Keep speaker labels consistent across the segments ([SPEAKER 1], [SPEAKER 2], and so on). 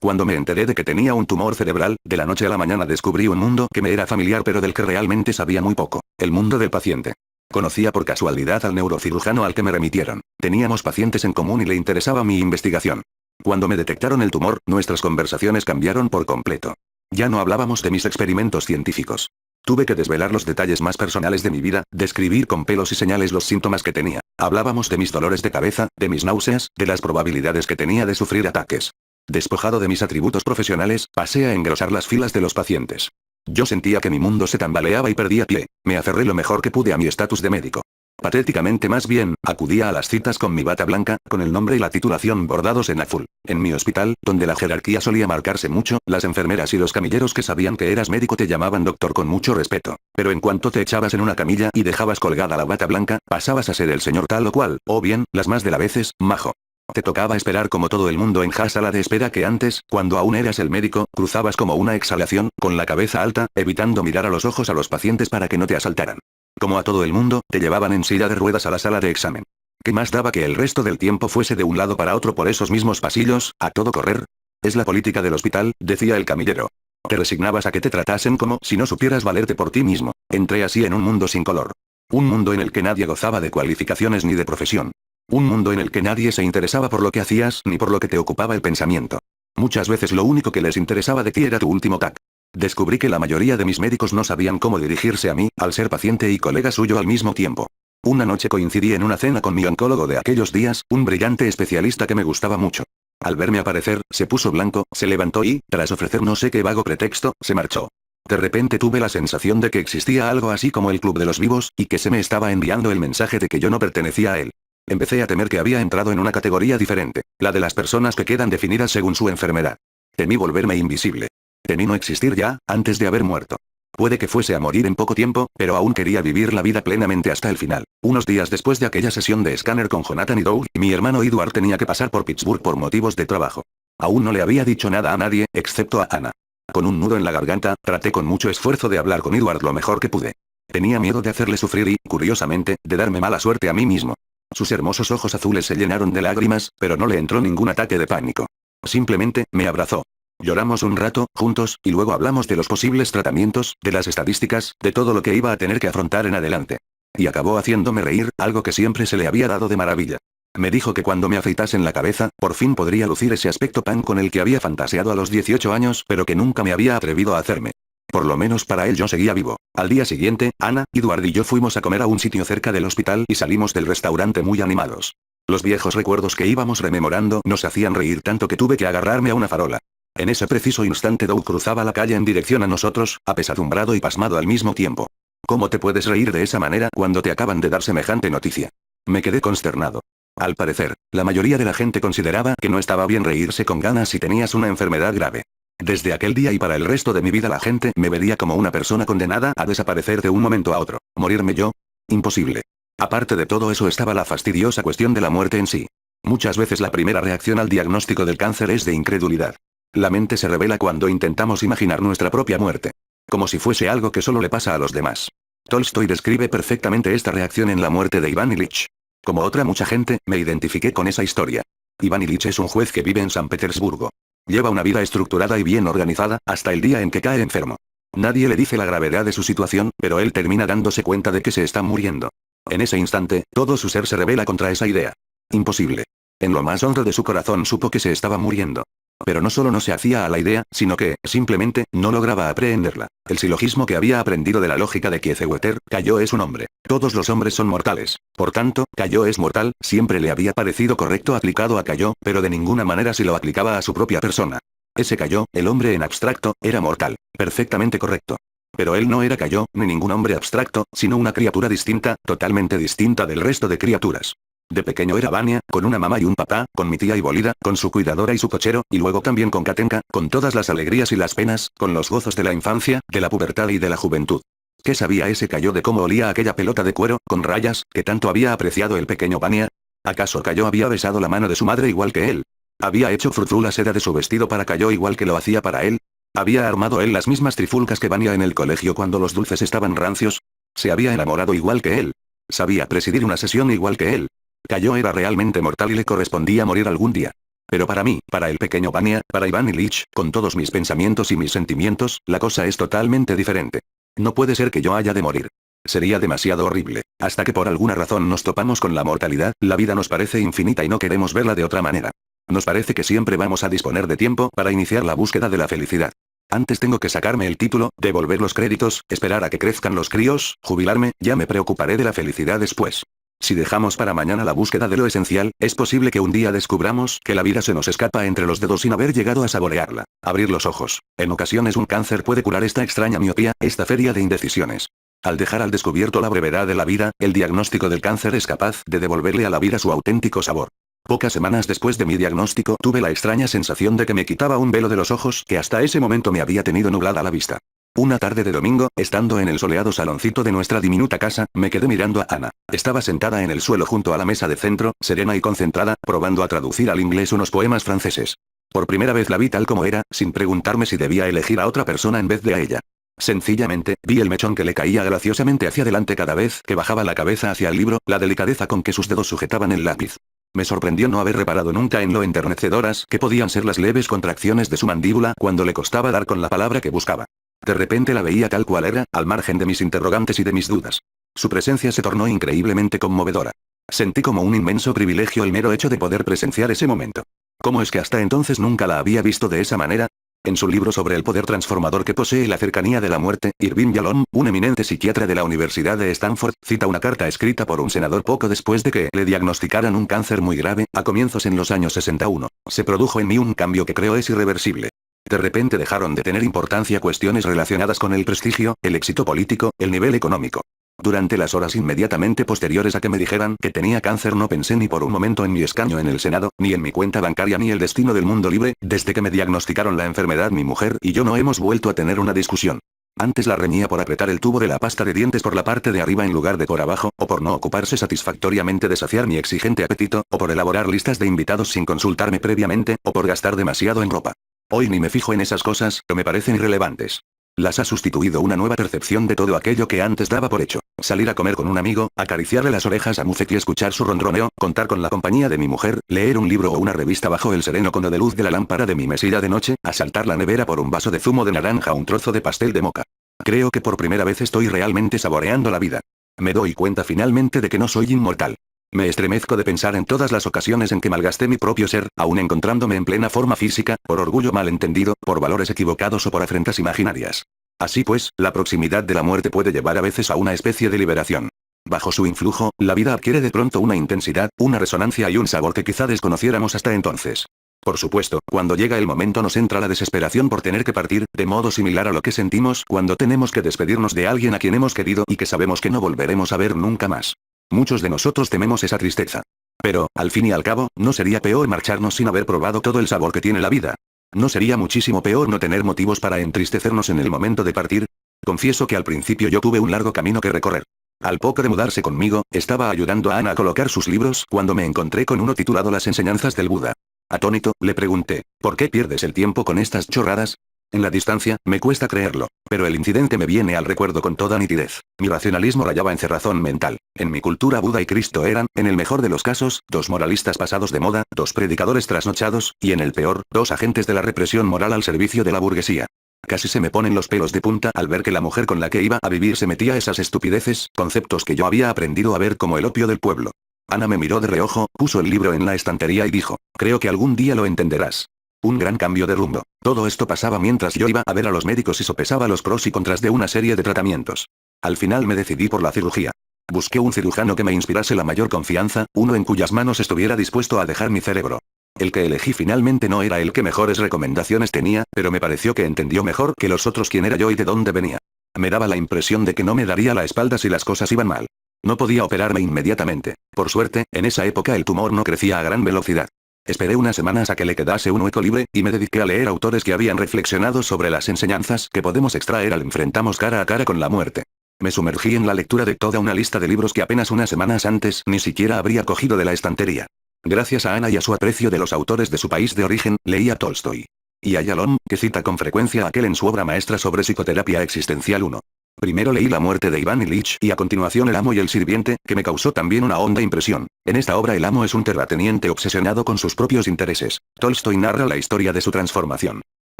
[SPEAKER 1] Cuando me enteré de que tenía un tumor cerebral, de la noche a la mañana descubrí un mundo que me era familiar pero del que realmente sabía muy poco, el mundo del paciente. Conocía por casualidad al neurocirujano al que me remitieron. Teníamos pacientes en común y le interesaba mi investigación. Cuando me detectaron el tumor, nuestras conversaciones cambiaron por completo. Ya no hablábamos de mis experimentos científicos. Tuve que desvelar los detalles más personales de mi vida, describir con pelos y señales los síntomas que tenía. Hablábamos de mis dolores de cabeza, de mis náuseas, de las probabilidades que tenía de sufrir ataques. Despojado de mis atributos profesionales, pasé a engrosar las filas de los pacientes. Yo sentía que mi mundo se tambaleaba y perdía pie. Me aferré lo mejor que pude a mi estatus de médico. Patéticamente más bien, acudía a las citas con mi bata blanca, con el nombre y la titulación bordados en azul. En mi hospital, donde la jerarquía solía marcarse mucho, las enfermeras y los camilleros que sabían que eras médico te llamaban doctor con mucho respeto. Pero en cuanto te echabas en una camilla y dejabas colgada la bata blanca, pasabas a ser el señor tal o cual, o bien, las más de las veces, majo. Te tocaba esperar como todo el mundo en sala de espera que antes, cuando aún eras el médico, cruzabas como una exhalación, con la cabeza alta, evitando mirar a los ojos a los pacientes para que no te asaltaran. Como a todo el mundo, te llevaban en silla de ruedas a la sala de examen. ¿Qué más daba que el resto del tiempo fuese de un lado para otro por esos mismos pasillos, a todo correr? Es la política del hospital, decía el camillero. Te resignabas a que te tratasen como si no supieras valerte por ti mismo. Entré así en un mundo sin color. Un mundo en el que nadie gozaba de cualificaciones ni de profesión. Un mundo en el que nadie se interesaba por lo que hacías ni por lo que te ocupaba el pensamiento. Muchas veces lo único que les interesaba de ti era tu último tac. Descubrí que la mayoría de mis médicos no sabían cómo dirigirse a mí, al ser paciente y colega suyo al mismo tiempo. Una noche coincidí en una cena con mi oncólogo de aquellos días, un brillante especialista que me gustaba mucho. Al verme aparecer, se puso blanco, se levantó y, tras ofrecer no sé qué vago pretexto, se marchó. De repente tuve la sensación de que existía algo así como el club de los vivos, y que se me estaba enviando el mensaje de que yo no pertenecía a él. Empecé a temer que había entrado en una categoría diferente, la de las personas que quedan definidas según su enfermedad. Temí volverme invisible. Temí no existir ya, antes de haber muerto. Puede que fuese a morir en poco tiempo, pero aún quería vivir la vida plenamente hasta el final. Unos días después de aquella sesión de escáner con Jonathan y Doug, mi hermano Edward tenía que pasar por Pittsburgh por motivos de trabajo. Aún no le había dicho nada a nadie, excepto a Ana. Con un nudo en la garganta, traté con mucho esfuerzo de hablar con Edward lo mejor que pude. Tenía miedo de hacerle sufrir y, curiosamente, de darme mala suerte a mí mismo. Sus hermosos ojos azules se llenaron de lágrimas, pero no le entró ningún ataque de pánico. Simplemente, me abrazó. Lloramos un rato, juntos, y luego hablamos de los posibles tratamientos, de las estadísticas, de todo lo que iba a tener que afrontar en adelante. Y acabó haciéndome reír, algo que siempre se le había dado de maravilla. Me dijo que cuando me afeitasen la cabeza, por fin podría lucir ese aspecto pan con el que había fantaseado a los 18 años, pero que nunca me había atrevido a hacerme. Por lo menos para él yo seguía vivo. Al día siguiente, Ana, Edward y yo fuimos a comer a un sitio cerca del hospital y salimos del restaurante muy animados. Los viejos recuerdos que íbamos rememorando nos hacían reír tanto que tuve que agarrarme a una farola. En ese preciso instante Doug cruzaba la calle en dirección a nosotros, apesadumbrado y pasmado al mismo tiempo. ¿Cómo te puedes reír de esa manera cuando te acaban de dar semejante noticia? Me quedé consternado. Al parecer, la mayoría de la gente consideraba que no estaba bien reírse con ganas si tenías una enfermedad grave. Desde aquel día y para el resto de mi vida la gente me vería como una persona condenada a desaparecer de un momento a otro. ¿Morirme yo? Imposible. Aparte de todo eso estaba la fastidiosa cuestión de la muerte en sí. Muchas veces la primera reacción al diagnóstico del cáncer es de incredulidad. La mente se revela cuando intentamos imaginar nuestra propia muerte. Como si fuese algo que solo le pasa a los demás. Tolstoy describe perfectamente esta reacción en La muerte de Iván Ilich. Como otra mucha gente, me identifiqué con esa historia. Iván Ilich es un juez que vive en San Petersburgo. Lleva una vida estructurada y bien organizada, hasta el día en que cae enfermo. Nadie le dice la gravedad de su situación, pero él termina dándose cuenta de que se está muriendo. En ese instante, todo su ser se rebela contra esa idea. Imposible. En lo más hondo de su corazón supo que se estaba muriendo. Pero no solo no se hacía a la idea, sino que, simplemente, no lograba aprehenderla. El silogismo que había aprendido de la lógica de Kiesewetter, Cayo es un hombre. Todos los hombres son mortales. Por tanto, Cayo es mortal, siempre le había parecido correcto aplicado a Cayo, pero de ninguna manera si lo aplicaba a su propia persona. Ese Cayo, el hombre en abstracto, era mortal. Perfectamente correcto. Pero él no era Cayo, ni ningún hombre abstracto, sino una criatura distinta, totalmente distinta del resto de criaturas. De pequeño era Vania, con una mamá y un papá, con mi tía Ibolida, con su cuidadora y su cochero, y luego también con Katenka, con todas las alegrías y las penas, con los gozos de la infancia, de la pubertad y de la juventud. ¿Qué sabía ese Cayo de cómo olía aquella pelota de cuero, con rayas, que tanto había apreciado el pequeño Vania? ¿Acaso Cayo había besado la mano de su madre igual que él? ¿Había hecho frufru la seda de su vestido para Cayo igual que lo hacía para él? ¿Había armado él las mismas trifulcas que Vania en el colegio cuando los dulces estaban rancios? ¿Se había enamorado igual que él? ¿Sabía presidir una sesión igual que él? Cayo era realmente mortal y le correspondía morir algún día. Pero para mí, para el pequeño Vania, para Iván Ilich, con todos mis pensamientos y mis sentimientos, la cosa es totalmente diferente. No puede ser que yo haya de morir. Sería demasiado horrible. Hasta que por alguna razón nos topamos con la mortalidad, la vida nos parece infinita y no queremos verla de otra manera. Nos parece que siempre vamos a disponer de tiempo para iniciar la búsqueda de la felicidad. Antes tengo que sacarme el título, devolver los créditos, esperar a que crezcan los críos, jubilarme, ya me preocuparé de la felicidad después. Si dejamos para mañana la búsqueda de lo esencial, es posible que un día descubramos que la vida se nos escapa entre los dedos sin haber llegado a saborearla. Abrir los ojos. En ocasiones un cáncer puede curar esta extraña miopía, esta feria de indecisiones. Al dejar al descubierto la brevedad de la vida, el diagnóstico del cáncer es capaz de devolverle a la vida su auténtico sabor. Pocas semanas después de mi diagnóstico, tuve la extraña sensación de que me quitaba un velo de los ojos que hasta ese momento me había tenido nublada la vista. Una tarde de domingo, estando en el soleado saloncito de nuestra diminuta casa, me quedé mirando a Ana. Estaba sentada en el suelo junto a la mesa de centro, serena y concentrada, probando a traducir al inglés unos poemas franceses. Por primera vez la vi tal como era, sin preguntarme si debía elegir a otra persona en vez de a ella. Sencillamente, vi el mechón que le caía graciosamente hacia adelante cada vez que bajaba la cabeza hacia el libro, la delicadeza con que sus dedos sujetaban el lápiz. Me sorprendió no haber reparado nunca en lo enternecedoras que podían ser las leves contracciones de su mandíbula cuando le costaba dar con la palabra que buscaba. De repente la veía tal cual era, al margen de mis interrogantes y de mis dudas. Su presencia se tornó increíblemente conmovedora. Sentí como un inmenso privilegio el mero hecho de poder presenciar ese momento. ¿Cómo es que hasta entonces nunca la había visto de esa manera? En su libro sobre el poder transformador que posee la cercanía de la muerte, Irving Yalom, un eminente psiquiatra de la Universidad de Stanford, cita una carta escrita por un senador poco después de que le diagnosticaran un cáncer muy grave, a comienzos en los años 61. Se produjo en mí un cambio que creo es irreversible. De repente dejaron de tener importancia cuestiones relacionadas con el prestigio, el éxito político, el nivel económico. Durante las horas inmediatamente posteriores a que me dijeran que tenía cáncer no pensé ni por un momento en mi escaño en el Senado, ni en mi cuenta bancaria ni el destino del mundo libre. Desde que me diagnosticaron la enfermedad mi mujer y yo no hemos vuelto a tener una discusión. Antes la reñía por apretar el tubo de la pasta de dientes por la parte de arriba en lugar de por abajo, o por no ocuparse satisfactoriamente de saciar mi exigente apetito, o por elaborar listas de invitados sin consultarme previamente, o por gastar demasiado en ropa. Hoy ni me fijo en esas cosas, pero me parecen irrelevantes. Las ha sustituido una nueva percepción de todo aquello que antes daba por hecho. Salir a comer con un amigo, acariciarle las orejas a Muzek y escuchar su ronroneo, contar con la compañía de mi mujer, leer un libro o una revista bajo el sereno cono de luz de la lámpara de mi mesilla de noche, asaltar la nevera por un vaso de zumo de naranja o un trozo de pastel de moca. Creo que por primera vez estoy realmente saboreando la vida. Me doy cuenta finalmente de que no soy inmortal. Me estremezco de pensar en todas las ocasiones en que malgasté mi propio ser, aún encontrándome en plena forma física, por orgullo malentendido, por valores equivocados o por afrentas imaginarias. Así pues, la proximidad de la muerte puede llevar a veces a una especie de liberación. Bajo su influjo, la vida adquiere de pronto una intensidad, una resonancia y un sabor que quizá desconociéramos hasta entonces. Por supuesto, cuando llega el momento nos entra la desesperación por tener que partir, de modo similar a lo que sentimos cuando tenemos que despedirnos de alguien a quien hemos querido y que sabemos que no volveremos a ver nunca más. Muchos de nosotros tememos esa tristeza. Pero, al fin y al cabo, ¿no sería peor marcharnos sin haber probado todo el sabor que tiene la vida? ¿No sería muchísimo peor no tener motivos para entristecernos en el momento de partir? Confieso que al principio yo tuve un largo camino que recorrer. Al poco de mudarse conmigo, estaba ayudando a Ana a colocar sus libros cuando me encontré con uno titulado Las enseñanzas del Buda. Atónito, le pregunté, ¿por qué pierdes el tiempo con estas chorradas? En la distancia, me cuesta creerlo, pero el incidente me viene al recuerdo con toda nitidez. Mi racionalismo rayaba en cerrazón mental. En mi cultura Buda y Cristo eran, en el mejor de los casos, dos moralistas pasados de moda, dos predicadores trasnochados, y en el peor, dos agentes de la represión moral al servicio de la burguesía. Casi se me ponen los pelos de punta al ver que la mujer con la que iba a vivir se metía esas estupideces, conceptos que yo había aprendido a ver como el opio del pueblo. Ana me miró de reojo, puso el libro en la estantería y dijo, creo que algún día lo entenderás. Un gran cambio de rumbo. Todo esto pasaba mientras yo iba a ver a los médicos y sopesaba los pros y contras de una serie de tratamientos. Al final me decidí por la cirugía. Busqué un cirujano que me inspirase la mayor confianza, uno en cuyas manos estuviera dispuesto a dejar mi cerebro. El que elegí finalmente no era el que mejores recomendaciones tenía, pero me pareció que entendió mejor que los otros quién era yo y de dónde venía. Me daba la impresión de que no me daría la espalda si las cosas iban mal. No podía operarme inmediatamente. Por suerte, en esa época el tumor no crecía a gran velocidad. Esperé unas semanas a que le quedase un hueco libre, y me dediqué a leer autores que habían reflexionado sobre las enseñanzas que podemos extraer al enfrentarnos cara a cara con la muerte. Me sumergí en la lectura de toda una lista de libros que apenas unas semanas antes ni siquiera habría cogido de la estantería. Gracias a Ana y a su aprecio de los autores de su país de origen, leí a Tolstoy. Y a Yalom, que cita con frecuencia a aquel en su obra maestra sobre psicoterapia existencial 1. Primero leí La muerte de Iván Ilich y a continuación El amo y el sirviente, que me causó también una honda impresión. En esta obra el amo es un terrateniente obsesionado con sus propios intereses. Tolstoy narra la historia de su transformación.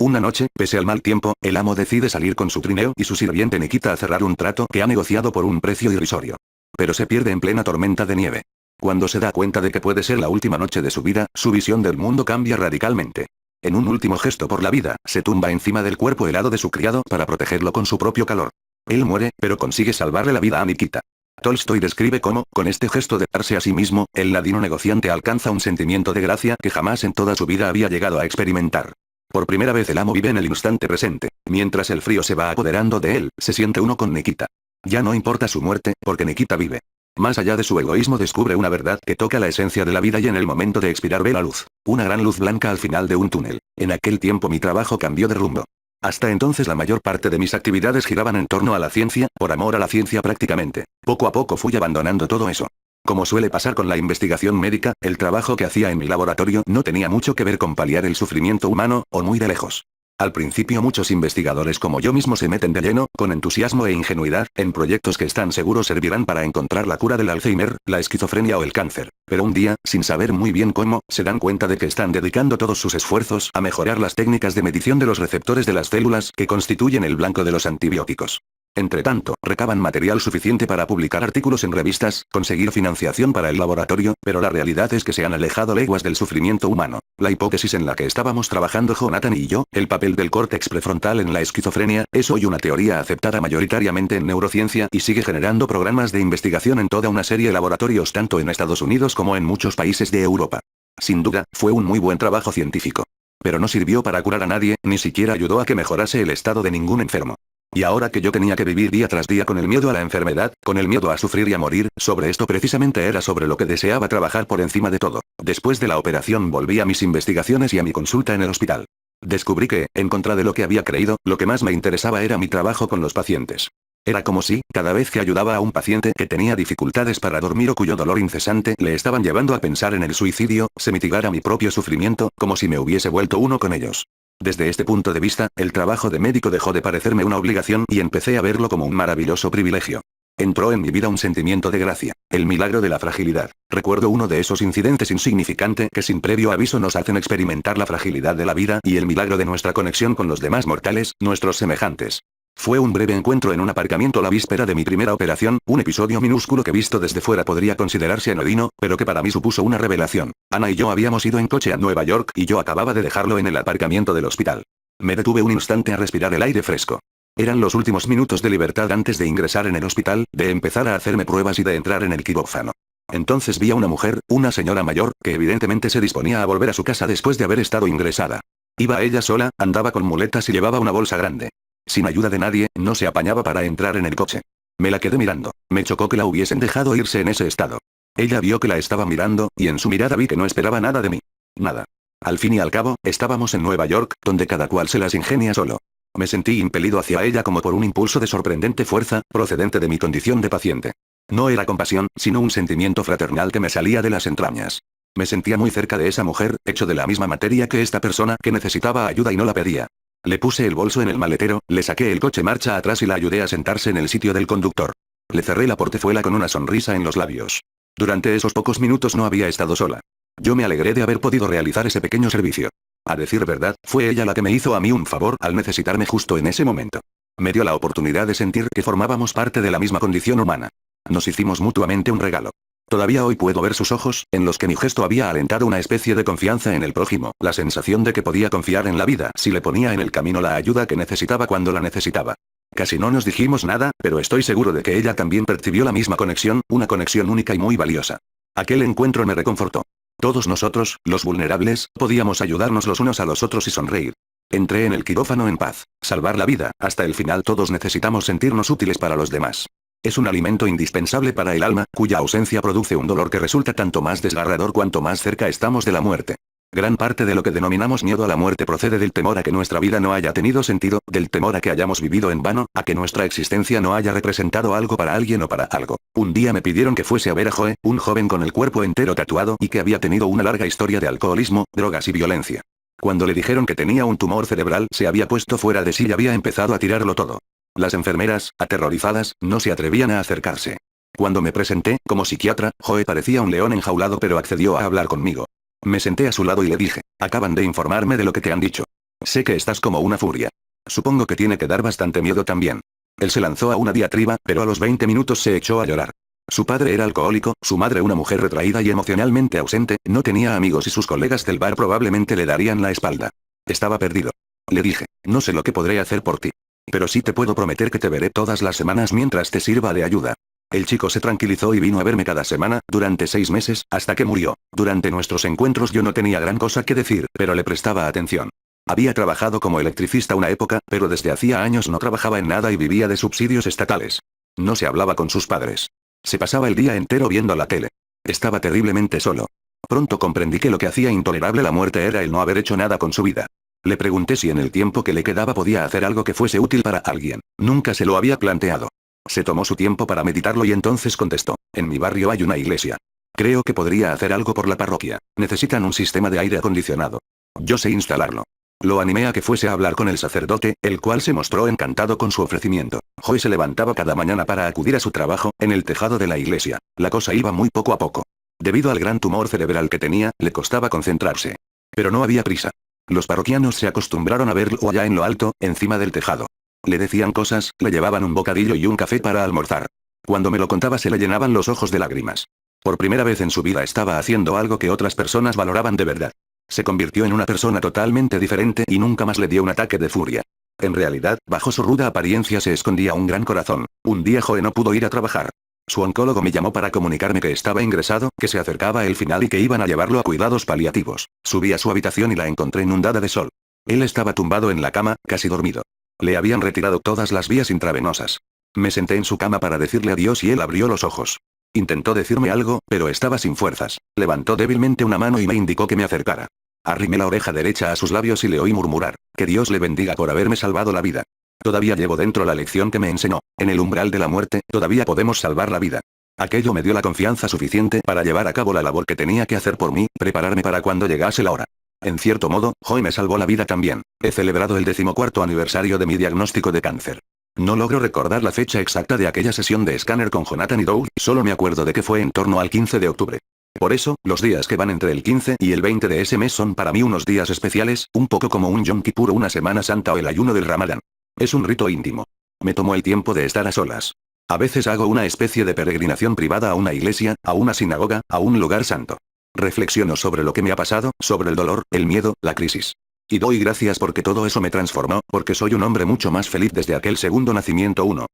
[SPEAKER 1] Una noche, pese al mal tiempo, el amo decide salir con su trineo y su sirviente Nikita a cerrar un trato que ha negociado por un precio irrisorio. Pero se pierde en plena tormenta de nieve. Cuando se da cuenta de que puede ser la última noche de su vida, su visión del mundo cambia radicalmente. En un último gesto por la vida, se tumba encima del cuerpo helado de su criado para protegerlo con su propio calor. Él muere, pero consigue salvarle la vida a Nikita. Tolstoy describe cómo, con este gesto de darse a sí mismo, el ladino negociante alcanza un sentimiento de gracia que jamás en toda su vida había llegado a experimentar. Por primera vez el amo vive en el instante presente. Mientras el frío se va apoderando de él, se siente uno con Nikita. Ya no importa su muerte, porque Nikita vive. Más allá de su egoísmo descubre una verdad que toca la esencia de la vida y en el momento de expirar ve la luz. Una gran luz blanca al final de un túnel. En aquel tiempo mi trabajo cambió de rumbo. Hasta entonces la mayor parte de mis actividades giraban en torno a la ciencia, por amor a la ciencia prácticamente. Poco a poco fui abandonando todo eso. Como suele pasar con la investigación médica, el trabajo que hacía en mi laboratorio no tenía mucho que ver con paliar el sufrimiento humano, o muy de lejos. Al principio muchos investigadores como yo mismo se meten de lleno, con entusiasmo e ingenuidad, en proyectos que están seguros servirán para encontrar la cura del Alzheimer, la esquizofrenia o el cáncer. Pero un día, sin saber muy bien cómo, se dan cuenta de que están dedicando todos sus esfuerzos a mejorar las técnicas de medición de los receptores de las células que constituyen el blanco de los antibióticos. Entretanto, recaban material suficiente para publicar artículos en revistas, conseguir financiación para el laboratorio, pero la realidad es que se han alejado leguas del sufrimiento humano. La hipótesis en la que estábamos trabajando Jonathan y yo, el papel del córtex prefrontal en la esquizofrenia, es hoy una teoría aceptada mayoritariamente en neurociencia y sigue generando programas de investigación en toda una serie de laboratorios tanto en Estados Unidos como en muchos países de Europa. Sin duda, fue un muy buen trabajo científico. Pero no sirvió para curar a nadie, ni siquiera ayudó a que mejorase el estado de ningún enfermo. Y ahora que yo tenía que vivir día tras día con el miedo a la enfermedad, con el miedo a sufrir y a morir, sobre esto precisamente era sobre lo que deseaba trabajar por encima de todo. Después de la operación volví a mis investigaciones y a mi consulta en el hospital. Descubrí que, en contra de lo que había creído, lo que más me interesaba era mi trabajo con los pacientes. Era como si, cada vez que ayudaba a un paciente que tenía dificultades para dormir o cuyo dolor incesante le estaban llevando a pensar en el suicidio, se mitigara mi propio sufrimiento, como si me hubiese vuelto uno con ellos. Desde este punto de vista, el trabajo de médico dejó de parecerme una obligación y empecé a verlo como un maravilloso privilegio. Entró en mi vida un sentimiento de gracia, el milagro de la fragilidad. Recuerdo uno de esos incidentes insignificantes que sin previo aviso nos hacen experimentar la fragilidad de la vida y el milagro de nuestra conexión con los demás mortales, nuestros semejantes. Fue un breve encuentro en un aparcamiento la víspera de mi primera operación, un episodio minúsculo que visto desde fuera podría considerarse anodino, pero que para mí supuso una revelación. Ana y yo habíamos ido en coche a Nueva York y yo acababa de dejarlo en el aparcamiento del hospital. Me detuve un instante a respirar el aire fresco. Eran los últimos minutos de libertad antes de ingresar en el hospital, de empezar a hacerme pruebas y de entrar en el quirófano. Entonces vi a una mujer, una señora mayor, que evidentemente se disponía a volver a su casa después de haber estado ingresada. Iba ella sola, andaba con muletas y llevaba una bolsa grande. Sin ayuda de nadie, no se apañaba para entrar en el coche. Me la quedé mirando. Me chocó que la hubiesen dejado irse en ese estado. Ella vio que la estaba mirando, y en su mirada vi que no esperaba nada de mí. Nada. Al fin y al cabo, estábamos en Nueva York, donde cada cual se las ingenia solo. Me sentí impelido hacia ella como por un impulso de sorprendente fuerza, procedente de mi condición de paciente. No era compasión, sino un sentimiento fraternal que me salía de las entrañas. Me sentía muy cerca de esa mujer, hecho de la misma materia que esta persona que necesitaba ayuda y no la pedía. Le puse el bolso en el maletero, le saqué el coche marcha atrás y la ayudé a sentarse en el sitio del conductor. Le cerré la portezuela con una sonrisa en los labios. Durante esos pocos minutos no había estado sola. Yo me alegré de haber podido realizar ese pequeño servicio. A decir verdad, fue ella la que me hizo a mí un favor al necesitarme justo en ese momento. Me dio la oportunidad de sentir que formábamos parte de la misma condición humana. Nos hicimos mutuamente un regalo. Todavía hoy puedo ver sus ojos, en los que mi gesto había alentado una especie de confianza en el prójimo, la sensación de que podía confiar en la vida si le ponía en el camino la ayuda que necesitaba cuando la necesitaba. Casi no nos dijimos nada, pero estoy seguro de que ella también percibió la misma conexión, una conexión única y muy valiosa. Aquel encuentro me reconfortó. Todos nosotros, los vulnerables, podíamos ayudarnos los unos a los otros y sonreír. Entré en el quirófano en paz. Salvar la vida, hasta el final todos necesitamos sentirnos útiles para los demás. Es un alimento indispensable para el alma, cuya ausencia produce un dolor que resulta tanto más desgarrador cuanto más cerca estamos de la muerte. Gran parte de lo que denominamos miedo a la muerte procede del temor a que nuestra vida no haya tenido sentido, del temor a que hayamos vivido en vano, a que nuestra existencia no haya representado algo para alguien o para algo. Un día me pidieron que fuese a ver a Joe, un joven con el cuerpo entero tatuado y que había tenido una larga historia de alcoholismo, drogas y violencia. Cuando le dijeron que tenía un tumor cerebral, se había puesto fuera de sí y había empezado a tirarlo todo. Las enfermeras, aterrorizadas, no se atrevían a acercarse. Cuando me presenté, como psiquiatra, Joe parecía un león enjaulado pero accedió a hablar conmigo. Me senté a su lado y le dije, acaban de informarme de lo que te han dicho. Sé que estás como una furia. Supongo que tiene que dar bastante miedo también. Él se lanzó a una diatriba, pero a los 20 minutos se echó a llorar. Su padre era alcohólico, su madre una mujer retraída y emocionalmente ausente, no tenía amigos y sus colegas del bar probablemente le darían la espalda. Estaba perdido. Le dije, no sé lo que podré hacer por ti. Pero sí te puedo prometer que te veré todas las semanas mientras te sirva de ayuda. El chico se tranquilizó y vino a verme cada semana, durante 6 meses, hasta que murió. Durante nuestros encuentros yo no tenía gran cosa que decir, pero le prestaba atención. Había trabajado como electricista una época, pero desde hacía años no trabajaba en nada y vivía de subsidios estatales. No se hablaba con sus padres. Se pasaba el día entero viendo la tele. Estaba terriblemente solo. Pronto comprendí que lo que hacía intolerable la muerte era el no haber hecho nada con su vida. Le pregunté si en el tiempo que le quedaba podía hacer algo que fuese útil para alguien. Nunca se lo había planteado. Se tomó su tiempo para meditarlo y entonces contestó, en mi barrio hay una iglesia. Creo que podría hacer algo por la parroquia. Necesitan un sistema de aire acondicionado. Yo sé instalarlo. Lo animé a que fuese a hablar con el sacerdote, el cual se mostró encantado con su ofrecimiento. Joe se levantaba cada mañana para acudir a su trabajo, en el tejado de la iglesia. La cosa iba muy poco a poco. Debido al gran tumor cerebral que tenía, le costaba concentrarse. Pero no había prisa. Los parroquianos se acostumbraron a verlo allá en lo alto, encima del tejado. Le decían cosas, le llevaban un bocadillo y un café para almorzar. Cuando me lo contaba se le llenaban los ojos de lágrimas. Por primera vez en su vida estaba haciendo algo que otras personas valoraban de verdad. Se convirtió en una persona totalmente diferente y nunca más le dio un ataque de furia. En realidad, bajo su ruda apariencia se escondía un gran corazón. Un día Joe no pudo ir a trabajar. Su oncólogo me llamó para comunicarme que estaba ingresado, que se acercaba el final y que iban a llevarlo a cuidados paliativos. Subí a su habitación y la encontré inundada de sol. Él estaba tumbado en la cama, casi dormido. Le habían retirado todas las vías intravenosas. Me senté en su cama para decirle adiós y él abrió los ojos. Intentó decirme algo, pero estaba sin fuerzas. Levantó débilmente una mano y me indicó que me acercara. Arrimé la oreja derecha a sus labios y le oí murmurar, que Dios le bendiga por haberme salvado la vida. Todavía llevo dentro la lección que me enseñó, en el umbral de la muerte, todavía podemos salvar la vida. Aquello me dio la confianza suficiente para llevar a cabo la labor que tenía que hacer por mí, prepararme para cuando llegase la hora. En cierto modo, Joe me salvó la vida también. He celebrado el 14º aniversario de mi diagnóstico de cáncer. No logro recordar la fecha exacta de aquella sesión de escáner con Jonathan y Doug, solo me acuerdo de que fue en torno al 15 de octubre. Por eso, los días que van entre el 15 y el 20 de ese mes son para mí unos días especiales, un poco como un Yom Kippur o una Semana Santa o el ayuno del Ramadán. Es un rito íntimo. Me tomo el tiempo de estar a solas. A veces hago una especie de peregrinación privada a una iglesia, a una sinagoga, a un lugar santo. Reflexiono sobre lo que me ha pasado, sobre el dolor, el miedo, la crisis. Y doy gracias porque todo eso me transformó, porque soy un hombre mucho más feliz desde aquel segundo nacimiento 1.